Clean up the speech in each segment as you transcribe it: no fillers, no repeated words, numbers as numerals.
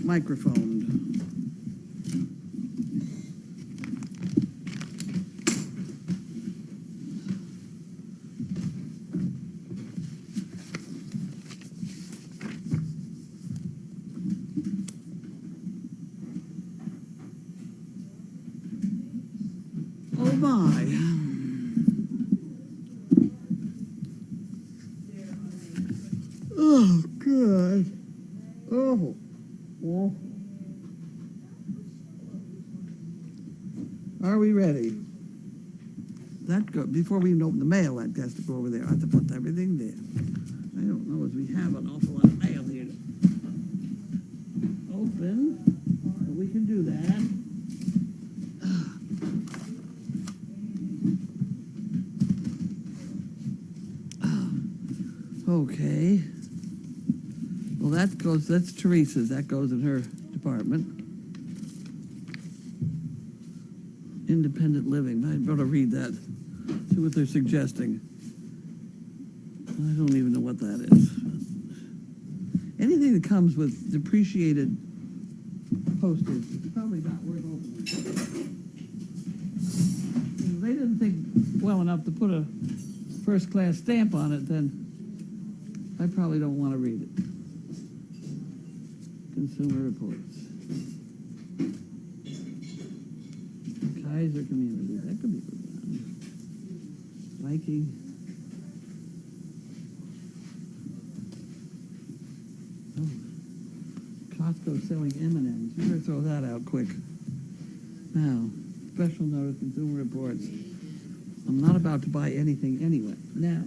microphone. Oh my. Oh, good. Oh. Oh. Are we ready? That go before we even open the mail, that has to go over there. I have to put everything there. I don't know as we have an awful lot of mail here to open, but we can do that. Okay. Well, that's Teresa's. That goes in her department. Independent living. I better read that. See what they're suggesting. I don't even know what that is. Anything that comes with depreciated postage is probably not worth opening. If they didn't think well enough to put a first-class stamp on it, then I probably don't want to read it. Consumer Reports. Kaiser Community. That could be a good one. Viking. Oh. Costco selling M&Ms. You better throw that out quick. Now, special notice, Consumer Reports. I'm not about to buy anything anyway. Now,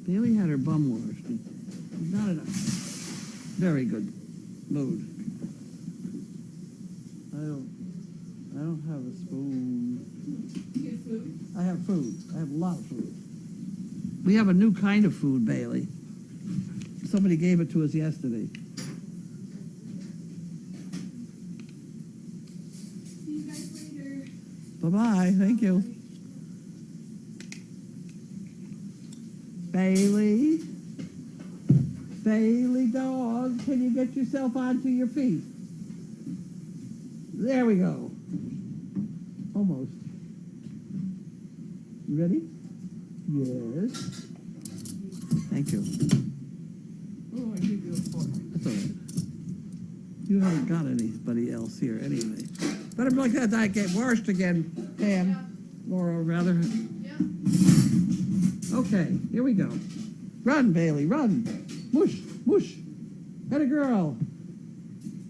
Bailey had her bum washed. She's not in a very good mood. I don't have a spoon. You have food? I have food. I have a lot of food. We have a new kind of food, Bailey. Somebody gave it to us yesterday. See you guys later. Bye-bye. Thank you. Bailey? Bailey dog, can you get yourself onto your feet? There we go. Almost. You ready? Yes. Thank you. Oh, I gave you a fork. That's all right. You haven't got anybody else here anyway. Better like that I get washed again, Pam. Yeah. Laura, rather. Yeah. Okay, here we go. Run, Bailey, run. Mush, mush. Had a girl.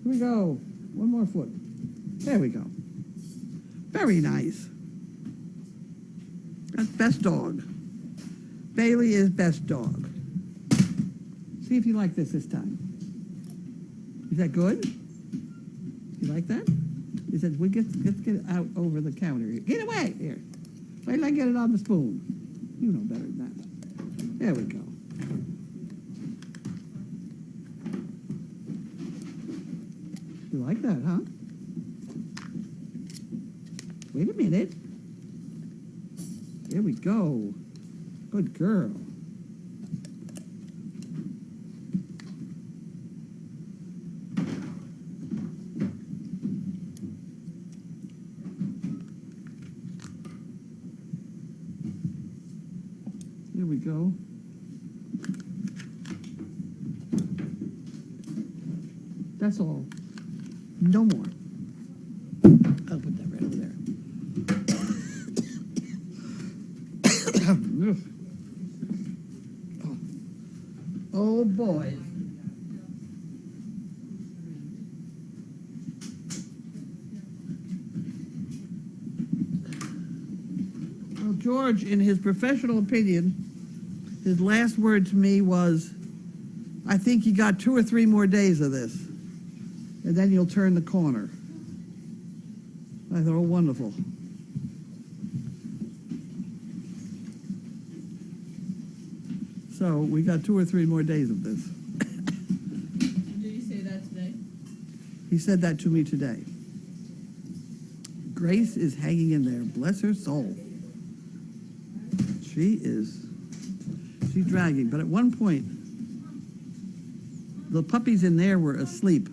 Here we go. One more foot. There we go. Very nice. That's best dog. Bailey is best dog. See if you like this time. Is that good? You like that? He said, let's get it out over the counter here. Get away! Here. Wait till I get it on the spoon. You know better than that. There we go. You like that, huh? Wait a minute. There we go. Good girl. There we go. That's all. No more. I'll put that right over there. Oh boy. Well, George, in his professional opinion, his last word to me was, I think you got 2 or 3 more days of this, and then you'll turn the corner. I thought, oh, wonderful. So we got 2 or 3 more days of this. Did you say that today? He said that to me today. Grace is hanging in there. Bless her soul. She's dragging. But at one point, the puppies in there were asleep.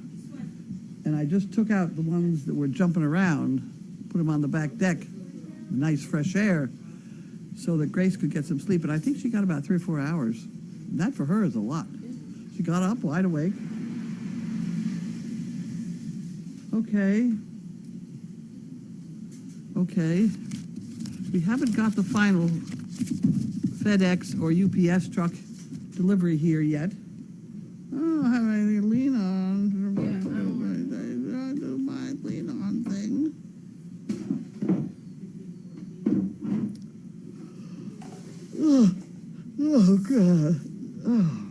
And I just took out the ones that were jumping around, put them on the back deck, nice fresh air, so that Grace could get some sleep. And I think she got about 3 or 4 hours. And that for her is a lot. She got up wide awake. Okay. Okay. We haven't got the final FedEx or UPS truck delivery here yet. I don't have any lean on. I do my lean on thing. Oh God. Oh.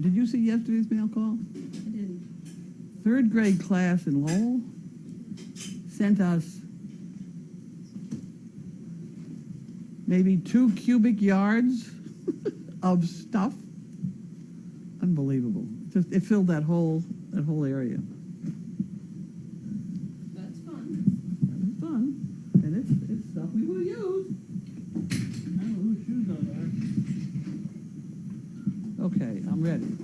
Did you see yesterday's mail call? I didn't. 3rd grade class in Lowell sent us maybe 2 cubic yards of stuff. Unbelievable. Just it filled that whole area. That's fun. That was fun, and it's stuff we will use. I don't know whose shoes those are. Okay, I'm ready.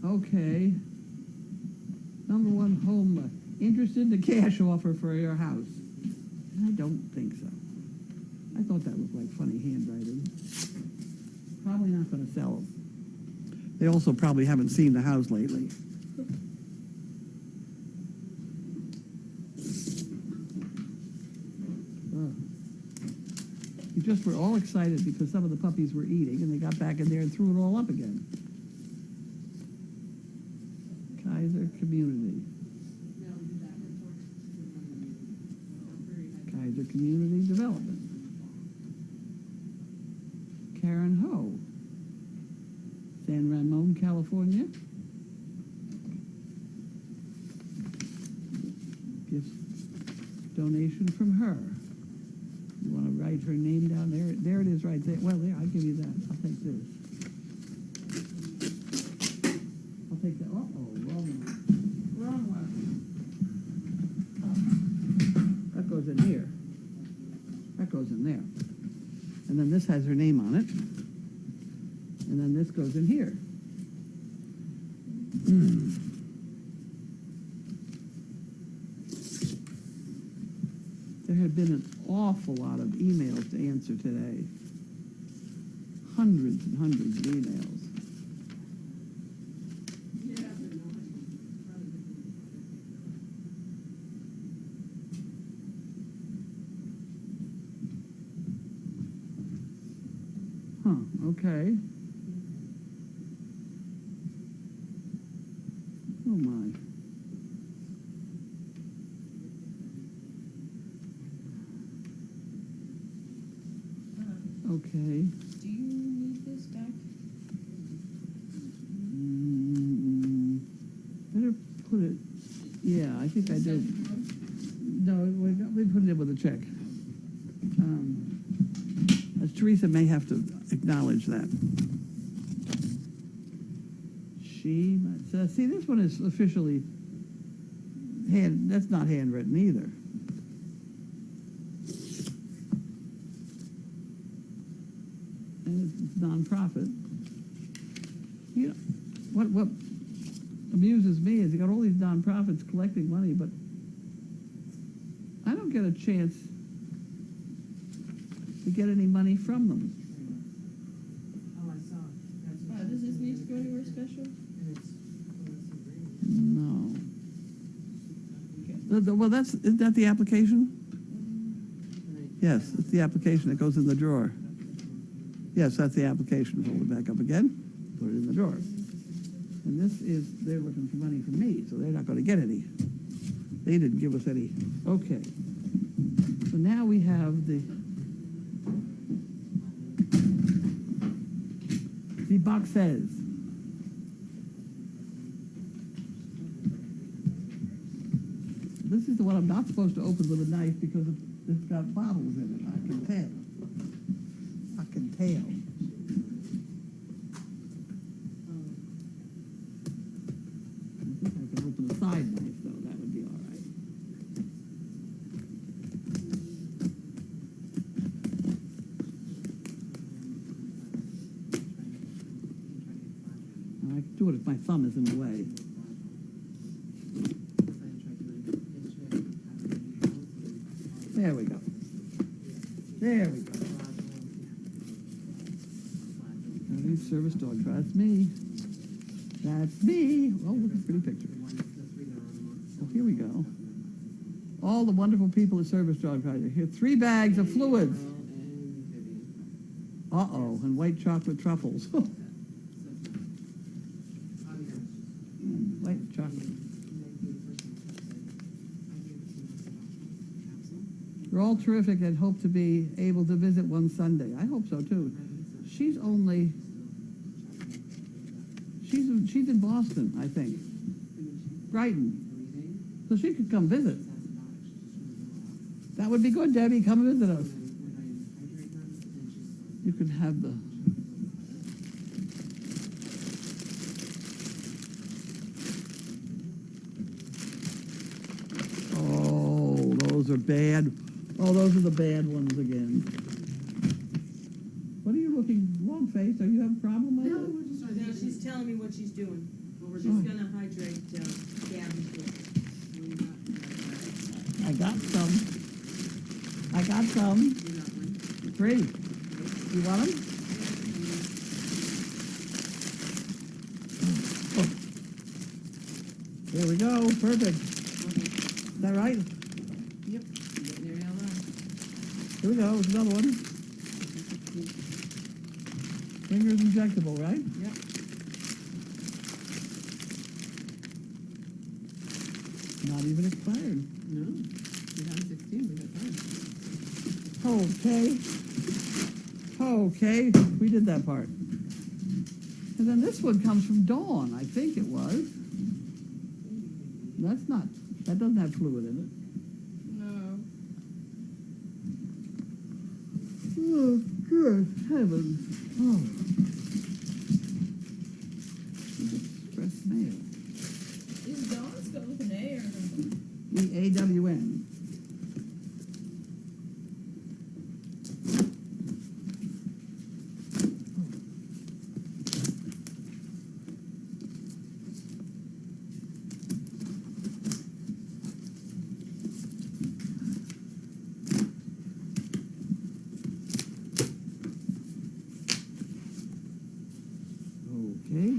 Okay. Number 1 home, interested in a cash offer for your house. I don't think so. I thought that looked like funny handwriting. Probably not going to sell them. They also probably haven't seen the house lately. We just were all excited because some of the puppies were eating, and they got back in there and threw it all up again. Kaiser Community. Kaiser Community Development. Karen Ho. San Ramon, California. Gift donation from her. You want to write her name down there? There it is right there. Well, there, I'll give you that. I'll take this. I'll take that. Uh-oh, wrong one. Wrong one. That goes in here. That goes in there. And then this has her name on it. And then this goes in here. There have been an awful lot of emails to answer today. Hundreds and hundreds of emails. Huh, okay. Oh my. Okay. Do you need this back? Better put it, yeah, I think I do. No, we put it in with a check. As Teresa may have to acknowledge that. She, see, this one is officially that's not handwritten either. And it's nonprofit. You know, what amuses me is you got all these nonprofits collecting money, but I don't get a chance to get any money from them. Oh, I saw. Does this need to go anywhere special? No. Well, isn't that the application? Yes, it's the application that goes in the drawer. Yes, that's the application. Hold it back up again, put it in the drawer. And this is, they're looking for money from me, so they're not going to get any. They didn't give us any. Okay. So now we have the boxes. This is the one I'm not supposed to open with a knife because it's got bottles in it. I can tell. I can tell. the side knife, though. That would be all right. I can do it if my thumb is in the way. There we go. There we go. Service dog. That's me. That's me. Oh, look at a pretty picture. Oh, here we go. All the wonderful people at Service Dog Drive. Here, 3 bags of fluids. Uh-oh, and white chocolate truffles. White chocolate. They're all terrific and hope to be able to visit one Sunday. I hope so, too. She's in Boston, I think. Brighton. So she could come visit. That would be good, Debbie. Come visit us. You can have the... Oh, those are bad. Oh, those are the bad ones again. What are you looking, long face? Are you having a problem with it? No, she's telling me what she's doing. She's gonna hydrate Gabby's food. I got some. I got some. 3. You want them? Oh. There we go. Perfect. Is that right? Yep. Getting there now. Here we go. There's another one. Fingers injectable, right? Yep. Not even expired. No. 2016, we got time. Okay. We did that part. And then this one comes from Dawn, I think it was. That doesn't have fluid in it. No. Oh, good heavens. Oh. Express mail. Is Dawn spelled with an A or no? EAWN. Okay.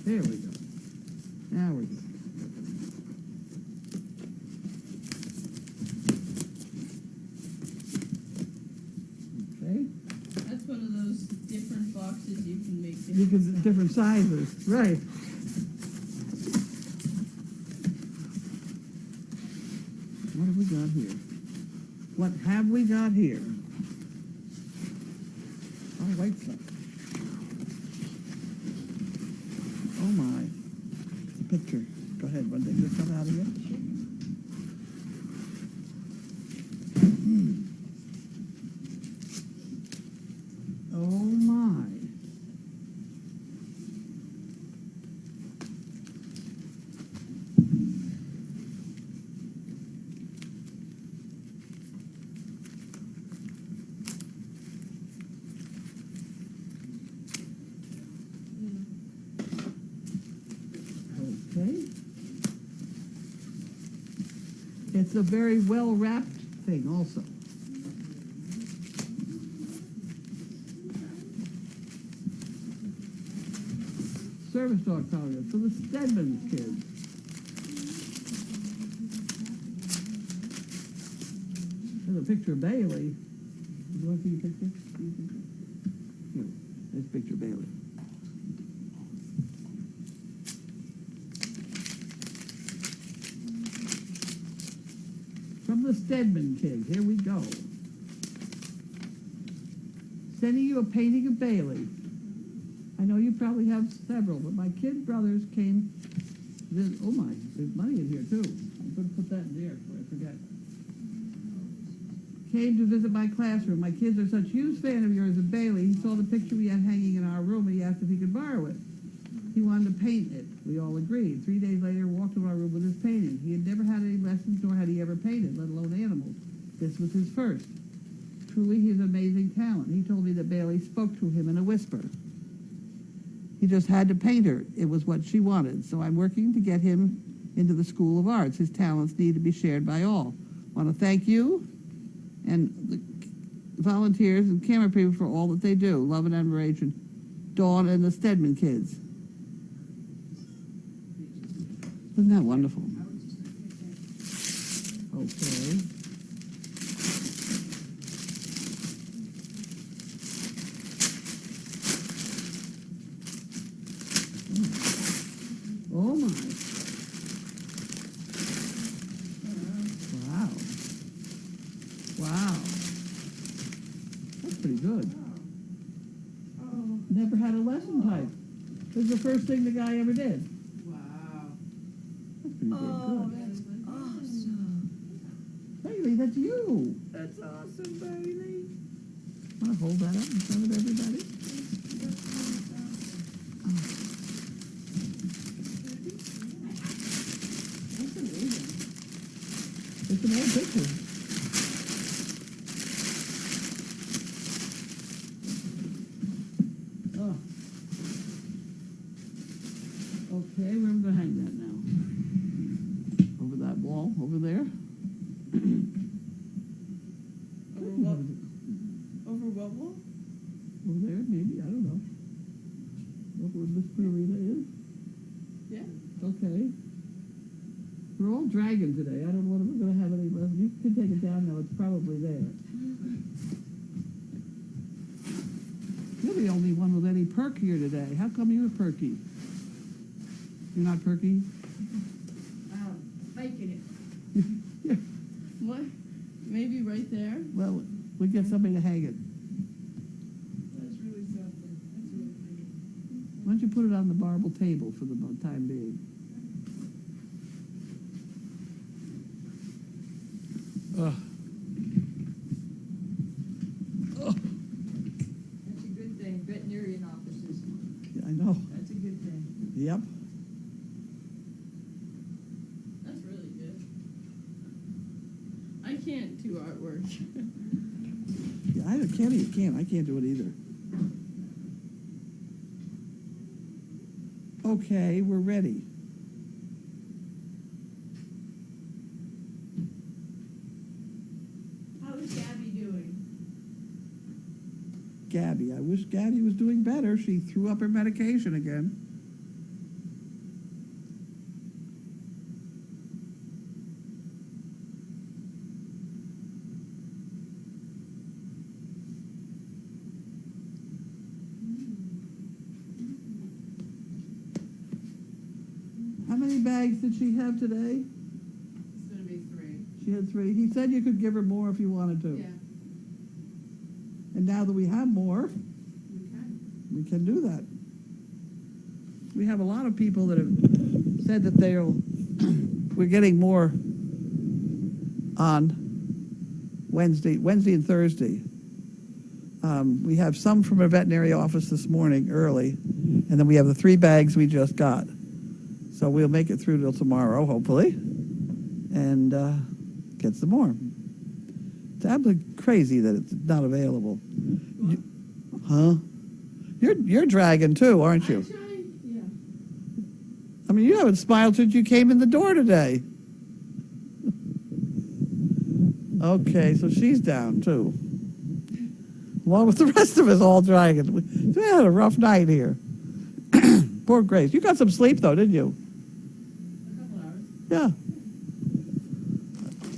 There we go. Now we're good. Okay. That's one of those different boxes you can make You can, different sizes, right. What have we got here? What have we got here? Oh, white stuff. Oh my. It's a picture. Go ahead, one thing, just come out of here. Oh my. Okay. It's a very well wrapped thing also. Service dog powder for the Stedman's kids. There's a picture of Bailey. You want to see a picture? Here, there's a picture of Bailey. From the Stedman kids, here we go. Sending you a painting of Bailey. I know you probably have several, but my kid brothers came Oh my, there's money in here too. I'm gonna put that in there before I forget. Came to visit my classroom. My kids are such huge fan of yours and Bailey. He saw the picture we had hanging in our room and he asked if he could borrow it. He wanted to paint it. We all agreed. 3 days later, walked to our room with his painting. He had never had any lessons, nor had he ever painted, let alone animals. This was his first. Truly, he has amazing talent. He told me that Bailey spoke to him in a whisper. He just had to paint her. It was what she wanted. So I'm working to get him into the School of Arts. His talents need to be shared by all. I want to thank you and the volunteers and camera people for all that they do. Love and admiration. Dawn and the Stedman kids. Isn't that wonderful? Okay. Oh my. Wow. Wow. That's pretty good. Never had a lesson type. This is the first thing the guy ever did. Wow. That's pretty good. That's awesome. Bailey, that's you. That's awesome, Bailey. Want to hold that up in front of everybody? That's amazing. It's an old picture. Oh. Okay, where am I going to hang that now? Over that wall, over there? Over what? Over what wall? Over there, maybe, I don't know. Over where Miss Purina is? Yeah. Okay. We're all dragging today. I don't know whether we're going to have any left. You can take it down now. It's probably there. You're the only one with any perk here today. How come you're perky? You're not perky? Making it. Yeah. What? Maybe right there? Well, we get somebody to hang it. That's really something. That's really pretty. Why don't you put it on the marble table for the time being? Ugh. Ugh. That's a good thing. Veterinarian offices. Yeah, I know. That's a good thing. Yep. That's really good. I can't do artwork. Yeah, I can't do it either. Okay, we're ready. How is Gabby doing? Gabby, I wish Gabby was doing better. She threw up her medication again. How many bags did she have today? It's gonna be 3. She had 3. He said you could give her more if you wanted to. Yeah, And now that we have more, we can. we can do that. We have a lot of people that have said that we're getting more on Wednesday and Thursday. We have some from a veterinary office this morning early, and then we have the 3 bags we just got. So we'll make it through till tomorrow, hopefully, and get some more. It's absolutely crazy that it's not available. Huh? You're dragging too, aren't you? Yeah. I mean, you haven't smiled since you came in the door today. Okay, so she's down too. Along with the rest of us all dragging. We had a rough night here. Poor Grace. You got some sleep though, didn't you? A couple hours. Yeah.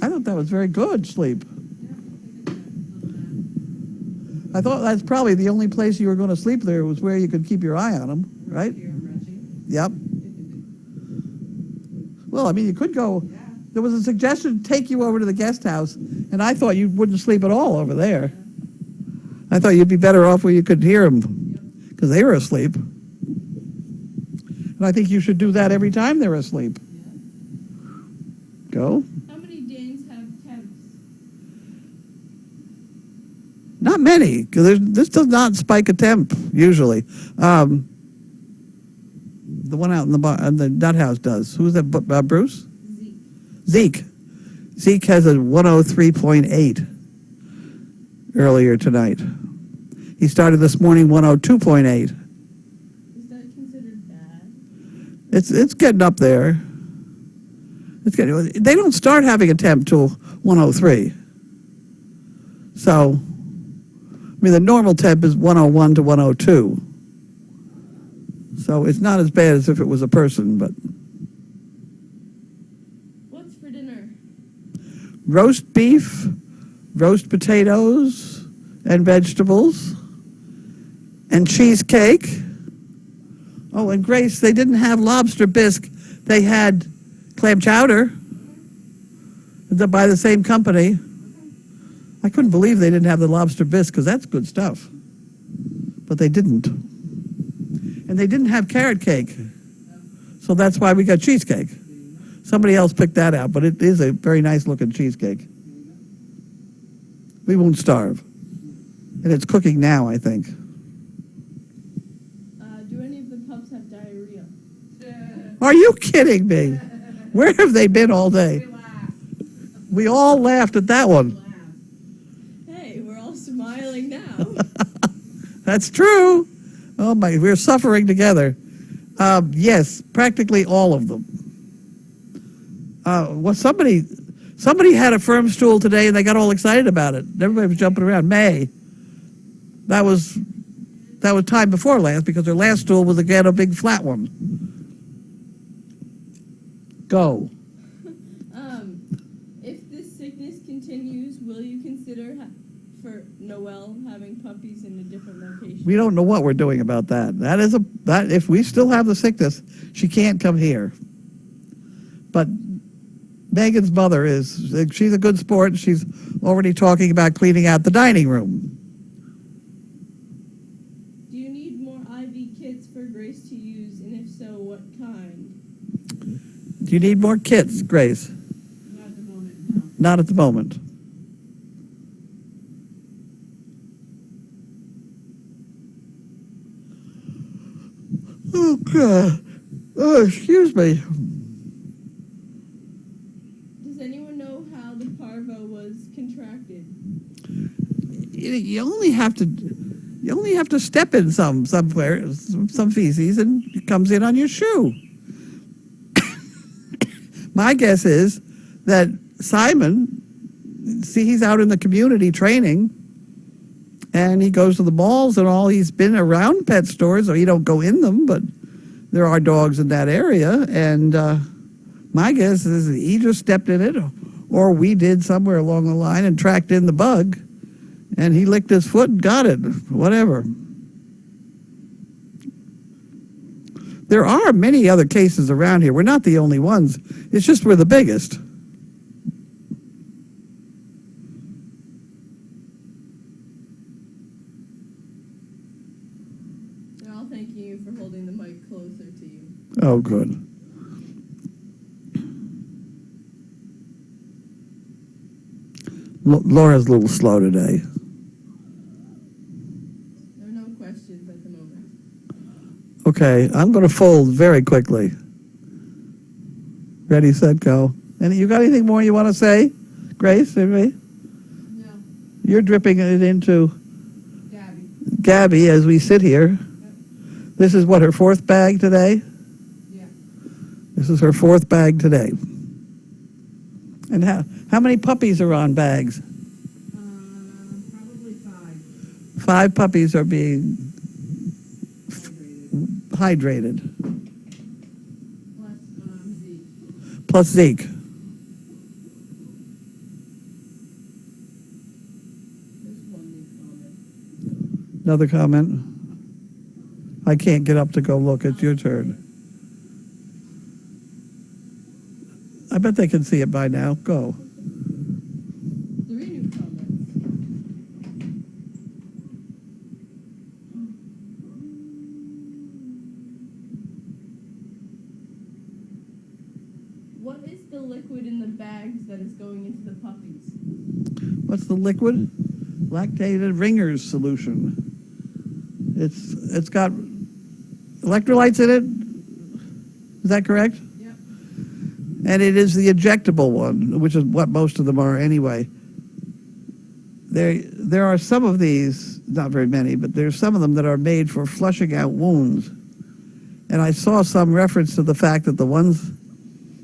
I thought that was very good sleep. I thought that's probably the only place you were going to sleep there was where you could keep your eye on them, right? Here in Retching. Yep. Well, I mean, you could go. Yeah. There was a suggestion to take you over to the guest house, and I thought you wouldn't sleep at all over there. I thought you'd be better off where you could hear them, because they were asleep. And I think you should do that every time they're asleep. Go. How many Danes have temps? Not many, because this does not spike a temp, usually. The one out in the nut house does. Who's that, Bruce? Zeke. Zeke has a 103.8 earlier tonight. He started this morning 102.8. Is that considered bad? It's getting up there. They don't start having a temp till 103. So, I mean, the normal temp is 101 to 102. So it's not as bad as if it was a person, but What's for dinner? roast beef, roast potatoes, and vegetables, and cheesecake. Oh, and Grace, they didn't have lobster bisque. They had clam chowder by the same company. I couldn't believe they didn't have the lobster bisque because that's good stuff. But they didn't. And they didn't have carrot cake. So that's why we got cheesecake. Somebody else picked that out, but it is a very nice looking cheesecake. We won't starve. And it's cooking now, I think. Do any of the pups have diarrhea? Are you kidding me? Where have they been all day? We all laughed at that one. Hey, we're all smiling now. That's true. Oh my, we're suffering together. Yes, practically all of them. Somebody had a firm stool today and they got all excited about it. Everybody was jumping around. May. That was time before last because her last stool was again a big flat one. Go. If this sickness continues, will you consider for Noelle having puppies in a different location? We don't know what we're doing about that. That if we still have the sickness, she can't come here. But Megan's mother she's a good sport. She's already talking about cleaning out the dining room. Do you need more IV kits for Grace to use, and if so, what kind? Do you need more kits, Grace? Not at the moment, no. Not at the moment. Oh, God. Oh, excuse me. Does anyone know how the parvo was contracted? You only have to step in somewhere, some feces, and it comes in on your shoe. My guess is that Simon, he's out in the community training, and he goes to the malls and all. He's been around pet stores, or he don't go in them, but there are dogs in that area, and my guess is that he just stepped in it, or we did somewhere along the line and tracked in the bug, and he licked his foot and got it, whatever. There are many other cases around here. We're not the only ones. It's just we're the biggest. They're all thanking you for holding the mic closer to you. Oh, good. Laura's a little slow today. There are no questions at the moment. Okay, I'm going to fold very quickly. Ready, set, go. And you got anything more you want to say, Grace? Anybody? No, You're dripping it into Gabby. Gabby as we sit here. This is what, her fourth bag today? Yeah. This is her fourth bag today. And how many puppies are on bags? Probably 5. 5 puppies are being hydrated. Plus Zeke. Plus Zeke. There's one new comment. Another comment? I can't get up to go look. It's your turn. I bet they can see it by now. Go. 3 new comments. What is the liquid in the bags that is going into the puppies? What's the liquid? Lactated Ringer's solution. It's got electrolytes in it. Is that correct? Yep. And it is the injectable one, which is what most of them are anyway. There are some of these, not very many, but there's some of them that are made for flushing out wounds. And I saw some reference to the fact that the ones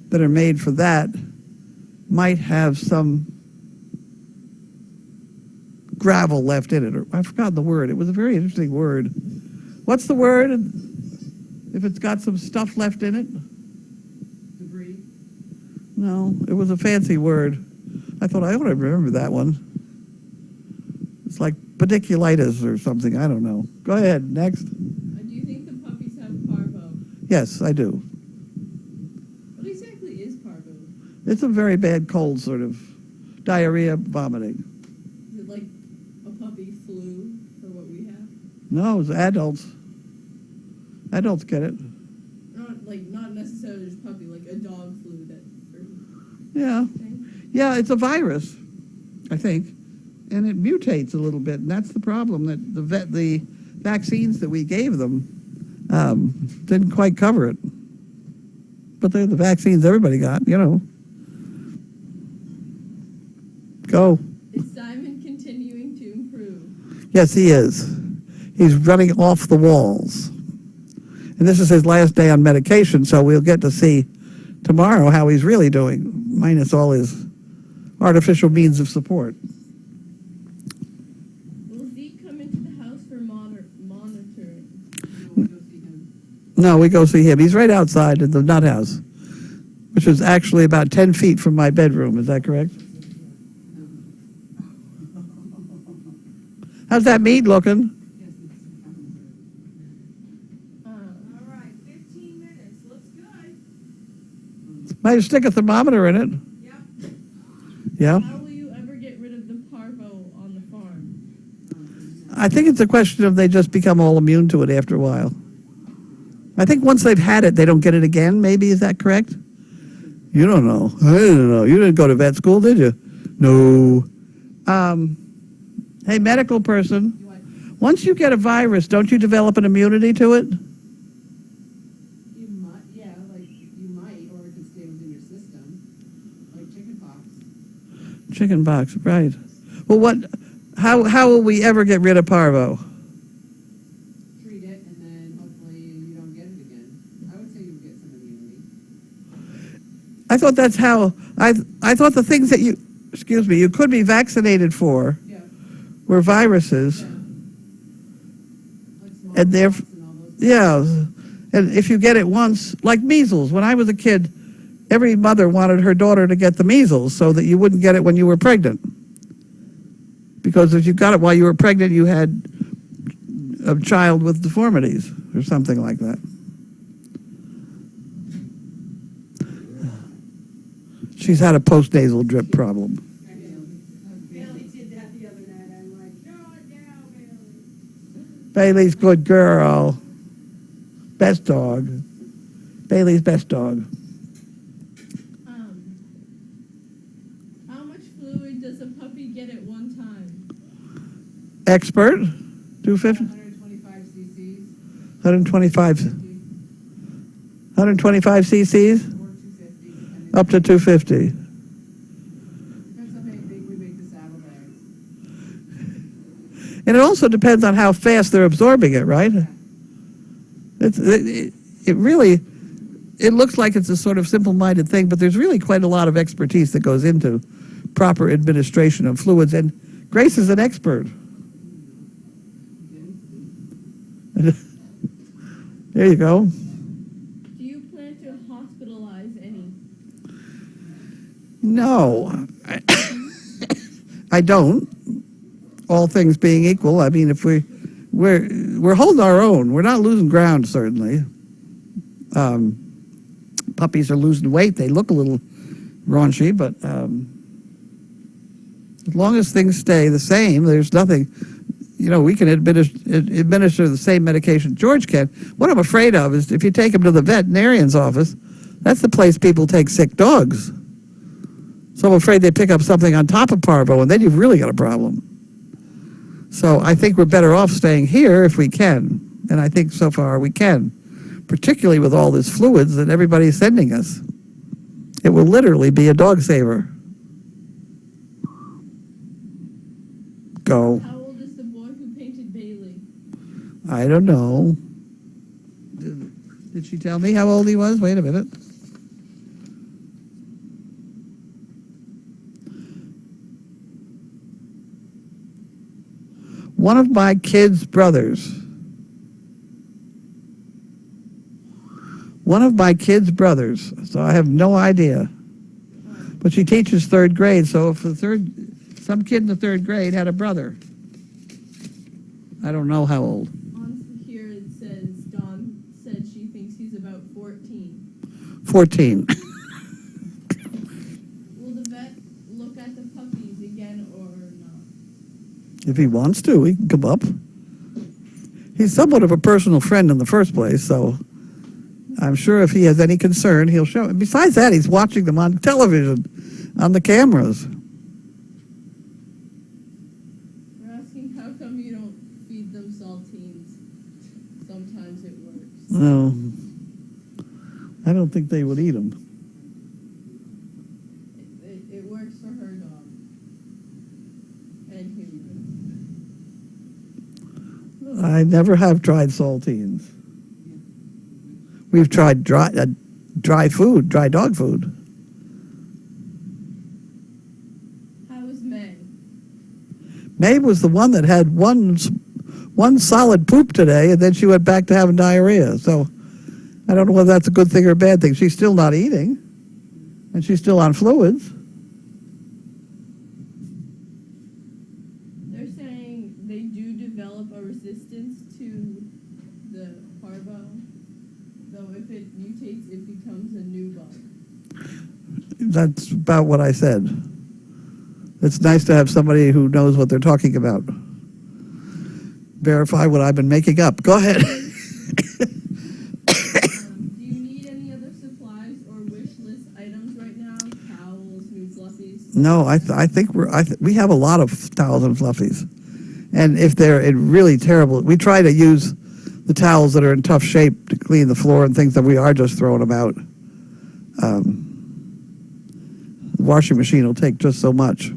that are made for that might have some gravel left in it. Or I forgot the word. It was a very interesting word. What's the word if it's got some stuff left in it? Debris. No, it was a fancy word. I thought I ought to remember that one. It's like pediculitis or something. I don't know. Go ahead. Next. Do you think the puppies have parvo? Yes, I do. What exactly is parvo? It's a very bad cold, sort of diarrhea, vomiting. Is it like a puppy flu for what we have? No, it's adults. Adults get it. Not necessarily just puppy, like a dog flu that. Yeah. Thing? Yeah, it's a virus, I think, and it mutates a little bit, and that's the problem. That the vaccines that we gave them didn't quite cover it. But they're the vaccines everybody got, you know. Go. Is Simon continuing to improve? Yes, he is. He's running off the walls. And this is his last day on medication, so we'll get to see tomorrow how he's really doing, minus all his artificial means of support. Will Zeke come into the house for monitoring? No, we go see him. He's right outside in the nut house, which is actually about 10 feet from my bedroom. Is that correct? How's that meat looking? All right, 15 minutes. Looks good. Might stick a thermometer in it. Yep. Yeah. How will you ever get rid of the parvo on the farm? I think it's a question of they just become all immune to it after a while. I think once they've had it, they don't get it again, maybe. Is that correct? You don't know. I don't know. You didn't go to vet school, did you? No. Hey, medical person, once you get a virus, don't you develop an immunity to it? You might, yeah, like you might, or it could stay within your system, like chickenpox. Chickenpox, right. Well, how will we ever get rid of parvo? Treat it, and then hopefully you don't get it again. I would say you would get some immunity. I thought that's how, I thought the things that you could be vaccinated for Yeah, were viruses. yeah. Like And they're- smallpox and all those. Yeah, and if you get it once, like measles, when I was a kid, every mother wanted her daughter to get the measles so that you wouldn't get it when you were pregnant. Because if you got it while you were pregnant, you had a child with deformities or something like that. She's had a postnasal drip problem. Bailey did that the other night. I'm like, no, now, Bailey. Bailey's good girl. Best dog. Bailey's best dog. How much fluid does a puppy get at one time? Expert, 250, 125 cc's, 125, 50, 125 cc's, or 250, depending. up to 250. Depends how big we make the saddlebags. And it also depends on how fast they're absorbing it, right? It really, it looks like it's a sort of simple-minded thing, but there's really quite a lot of expertise that goes into proper administration of fluids, and Grace is an expert. There you go. Do you plan to hospitalize any? No, I don't. All things being equal, I mean, if we're holding our own. We're not losing ground, certainly. Puppies are losing weight. They look a little raunchy, but as long as things stay the same, there's nothing. You know, we can administer the same medication George can. What I'm afraid of is if you take him to the veterinarian's office, That's the place people take sick dogs. So I'm afraid they pick up something on top of parvo, and then you've really got a problem. So I think we're better off staying here if we can. And I think so far we can, particularly with all this fluids that everybody's sending us. It will literally be a dog saver. Go. How old is the boy who painted Bailey? I don't know. Did she tell me how old he was? Wait a minute. One of my kids' brothers. One of my kids' brothers. So I have no idea. But she teaches third grade, so if some kid in the third grade had a brother. I don't know how old. On here it says Dawn said she thinks he's about 14. 14. Will the vet look at the puppies again or not? If he wants to, he can come up. He's somewhat of a personal friend in the first place, so I'm sure if he has any concern, he'll show it. Besides that, he's watching them on television, on the cameras. We're asking how come you don't feed them saltines. Sometimes it works. No, I don't think they would eat them. It works for her dog. And humans. I never have tried saltines. We've tried dry food, dry dog food. How is May? Maeve was the one that had one solid poop today, and then she went back to having diarrhea. So I don't know whether that's a good thing or a bad thing. She's still not eating, and she's still on fluids. They're saying they do develop a resistance to the parvo, though if it mutates, it becomes a new bug. That's about what I said. It's nice to have somebody who knows what they're talking about. Verify what I've been making up. Go ahead. Do you need any other supplies or wish list items right now? Towels, new fluffies? No, I think we have a lot of towels and fluffies, and if they're in really terrible, we try to use the towels that are in tough shape to clean the floor and things that we are just throwing them out. The washing machine will take just so much.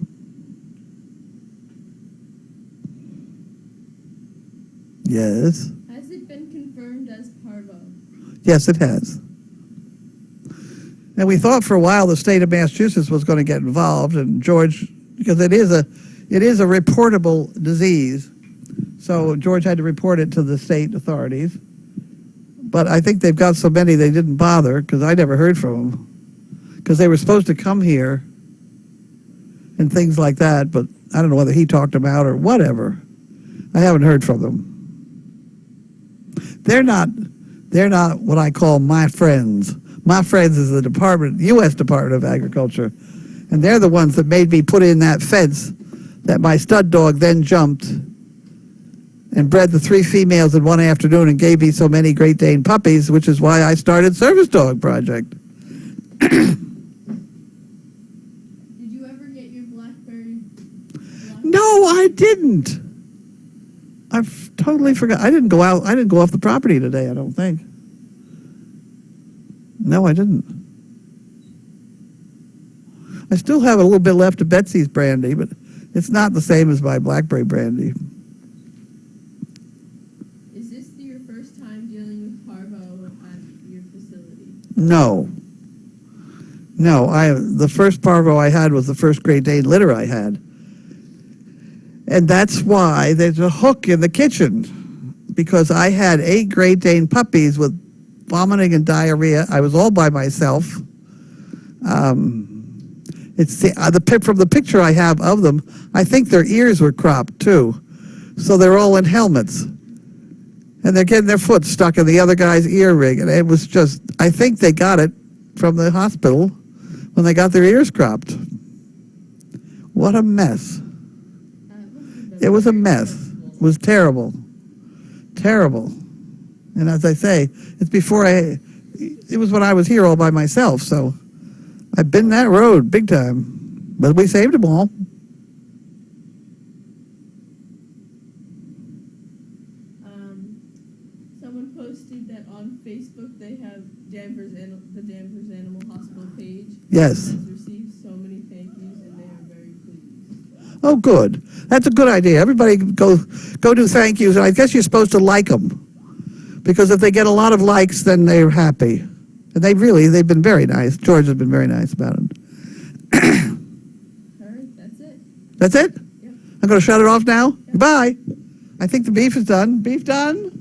Yes. Has it been confirmed as parvo? Yes, it has. And we thought for a while the state of Massachusetts was going to get involved, and George, because it is a reportable disease, so George had to report it to the state authorities. But I think they've got so many they didn't bother, because I never heard from them, because they were supposed to come here and things like that, but I don't know whether he talked them out or whatever. I haven't heard from them. They're not what I call my friends. My friends is the U.S. Department of Agriculture, and they're the ones that made me put in that fence that my stud dog then jumped and bred the 3 females in one afternoon and gave me so many Great Dane puppies, which is why I started Service Dog Project. Did you ever get your blackberry? No, I didn't. I've totally forgot. I didn't go off the property today, I don't think. No, I didn't. I still have a little bit left of Betsy's brandy, but it's not the same as my blackberry brandy. Is this your first time dealing with parvo at your facility? No. The first parvo I had was the first Great Dane litter I had. And that's why there's a hook in the kitchen, because I had 8 Great Dane puppies with vomiting and diarrhea. I was all by myself. It's from the picture I have of them, I think their ears were cropped too. So they're all in helmets. And they're getting their foot stuck in the other guy's ear ring. And it was just, I think they got it from the hospital when they got their ears cropped. What a mess. It was a mess. It was terrible. Terrible. And as I say, it's before it was when I was here all by myself, so I've been that road big time. But we saved them all. Someone posted that on Facebook they have the Danvers Animal Hospital page. Yes. Has received so many thank yous, and they are very pleased. Oh, good. That's a good idea. Everybody go do thank yous, and I guess you're supposed to like them. Because if they get a lot of likes, then they're happy. And they've been very nice. George has been very nice about it. All right, that's it. That's it? Yep. I'm going to shut it off now? Goodbye. I think the beef is done. Beef done?